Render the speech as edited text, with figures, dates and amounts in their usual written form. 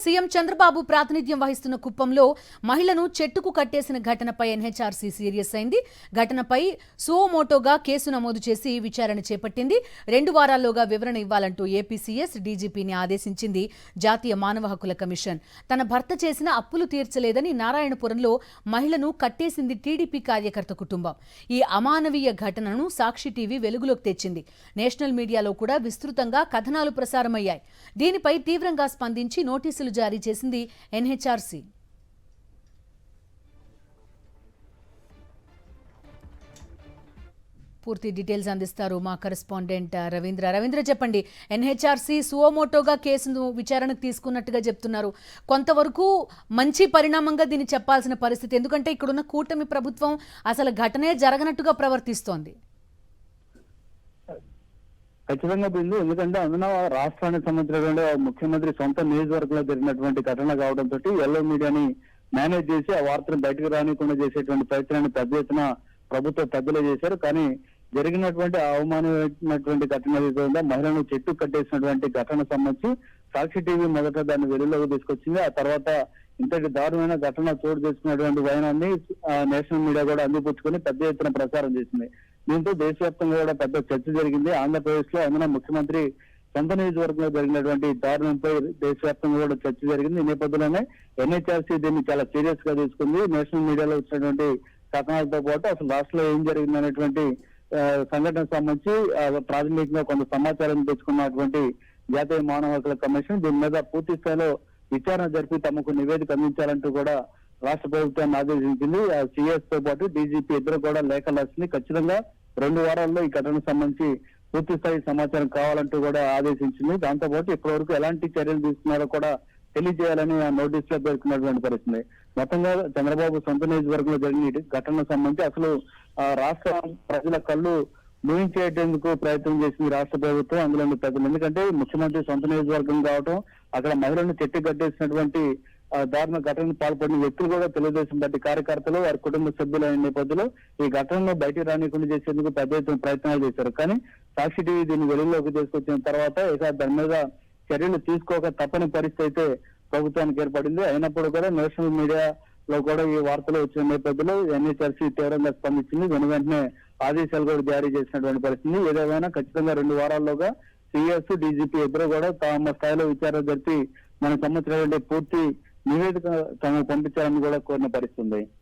CM Chandrababu ప్రాతినిధ్యం వహిస్తున్న కుప్పంలో మహిళను చెట్టుకు కట్టేసిన ఘటనపై ఎన్హెచ్ఆర్సీ సీరియస్ అయింది. ఘటనపై సువోమోటోగా కేసు నమోదు చేసి విచారణ చేపట్టింది. 2 వారాల్లోగా వివరణ ఇవ్వాలంటూ ఏపీసీఎస్ డీజీపీని ఆదేశించింది జాతీయ మానవ హక్కుల కమిషన్. తన భర్త చేసిన అప్పులు తీర్చలేదని నారాయణపురంలో మహిళను కట్టేసింది టీడీపీ కార్యకర్త కుటుంబం. ఈ అమానవీయ ఘటనను సాక్షి టీవీ వెలుగులోకి తెచ్చింది. నేషనల్ మీడియాలో కూడా విస్తృతంగా కథనాలు ప్రసారమయ్యాయి. దీనిపై తీవ్రంగా స్పందించి నోటీసులు జారీ చేసింది ఎన్హెచ్ఆర్సీ. పూర్తి డీటెయిల్స్ అందిస్తారు మా కరెస్పాండెంట్ రవీంద్ర. చెప్పండి, ఎన్హెచ్ఆర్సీ సువోమోటోగా కేసును విచారణకు తీసుకున్నట్టుగా చెప్తున్నారు. కొంతవరకు మంచి పరిణామంగా దీన్ని చెప్పాల్సిన పరిస్థితి, ఎందుకంటే ఇక్కడున్న కూటమి ప్రభుత్వం అసలు ఘటనే జరగనట్టుగా ప్రవర్తిస్తోంది. ఖచ్చితంగా బిందు, ఎందుకంటే అందున రాష్ట్రానికి సంబంధించినటువంటి ముఖ్యమంత్రి సొంత నియోజకవర్గంలో జరిగినటువంటి ఘటన కావడంతో ఎల్లో మీడియాని మేనేజ్ చేసి ఆ వార్తను బయటకు రానికుండా చేసేటువంటి ప్రయత్నాన్ని పెద్ద ఎత్తున ప్రభుత్వ పెద్దలే చేశారు. కానీ జరిగినటువంటి అవమానమైనటువంటి ఘటన ఏదైతే ఉందో, మహిళను చెట్టు కట్టేసినటువంటి ఘటన సంబంధించి సాక్షి టీవీ మొదట దాన్ని వెలుగులోకి తీసుకొచ్చింది. ఆ తర్వాత ఇంతటి దారుణమైన ఘటన చోటు చేసుకున్నటువంటి వైనాన్ని నేషనల్ మీడియా కూడా అందిపుచ్చుకొని పెద్ద ఎత్తున ప్రసారం చేసింది. దీంతో దేశవ్యాప్తంగా కూడా పెద్ద చర్చ జరిగింది. ఆంధ్రప్రదేశ్ లో అందున ముఖ్యమంత్రి సొంత నియోజకవర్గంలో జరిగినటువంటి దారుణంపై దేశవ్యాప్తంగా కూడా చర్చ జరిగింది. ఈ నేపథ్యంలోనే ఎన్హెచ్ఆర్సీ దీన్ని చాలా సీరియస్ గా తీసుకుంది. నేషనల్ మీడియాలో వచ్చినటువంటి కథనాలతో పాటు అసలు రాష్ట్రంలో ఏం జరిగింది అనేటువంటి సంఘటనకు సంబంధించి ప్రాథమికంగా కొంత సమాచారం తెచ్చుకున్నటువంటి జాతీయ మానవ హక్కుల కమిషన్ దీని మీద పూర్తి స్థాయిలో విచారణ జరిపి తమకు నివేదిక అందించాలంటూ కూడా రాష్ట్ర ప్రభుత్వాన్ని ఆదేశించింది. సిఎస్ తో పాటు డీజీపీ ఇద్దరు కూడా లేఖలు రాసింది. ఖచ్చితంగా 2 వారాల్లో ఈ ఘటనకు సంబంధించి పూర్తి స్థాయి సమాచారం కావాలంటూ కూడా ఆదేశించింది. దాంతో పాటు ఇప్పటివరకు ఎలాంటి చర్యలు తీసుకున్నారో కూడా తెలియజేయాలని ఆ నోటీస్ లో పేర్కొన్నటువంటి పరిస్థితి. మొత్తంగా చంద్రబాబు సొంత నియోజకవర్గంలో జరిగిన ఘటనకు సంబంధించి అసలు రాష్ట్ర ప్రజల కళ్ళు మూయించేటందుకు ప్రయత్నం చేసింది రాష్ట్ర ప్రభుత్వం, అందులో పెద్దలు. ఎందుకంటే ముఖ్యమంత్రి సొంత నియోజకవర్గం కావటం, అక్కడ మహిళలను చెట్టు కట్టేసినటువంటి దారుణ ఘటనకు పాల్పడిన వ్యక్తులు కూడా తెలుగుదేశం పార్టీ కార్యకర్తలు, వారి కుటుంబ సభ్యులైన నేపథ్యంలో ఈ ఘటనను బయటికి రానికుండా చేసేందుకు పెద్ద ఎత్తున ప్రయత్నాలు చేశారు. కానీ సాక్షి టీవీ దీన్ని వెలుగులోకి తీసుకొచ్చిన తర్వాత ఇక దాని మీద చర్యలు తీసుకోక తప్పని పరిస్థితి అయితే ప్రభుత్వానికి ఏర్పడింది. అయినప్పుడు కూడా నేషనల్ మీడియాలో కూడా ఈ వార్తలు వచ్చిన నేపథ్యంలో ఎన్హెచ్ఆర్సీ తీవ్రంగా స్పందించింది. వెంటనే ఆదేశాలు కూడా జారీ చేసినటువంటి పరిస్థితి. ఏదేమైనా ఖచ్చితంగా 2 వారాల్లోగా సిఎస్ డీజీపీ ఇద్దరు కూడా తమ స్థాయిలో విచారణ జరిపి మనకు సంబంధించినటువంటి పూర్తి నివేదిక తమకు పంపించాలని కూడా కోరిన పరిస్థితి ఉంది.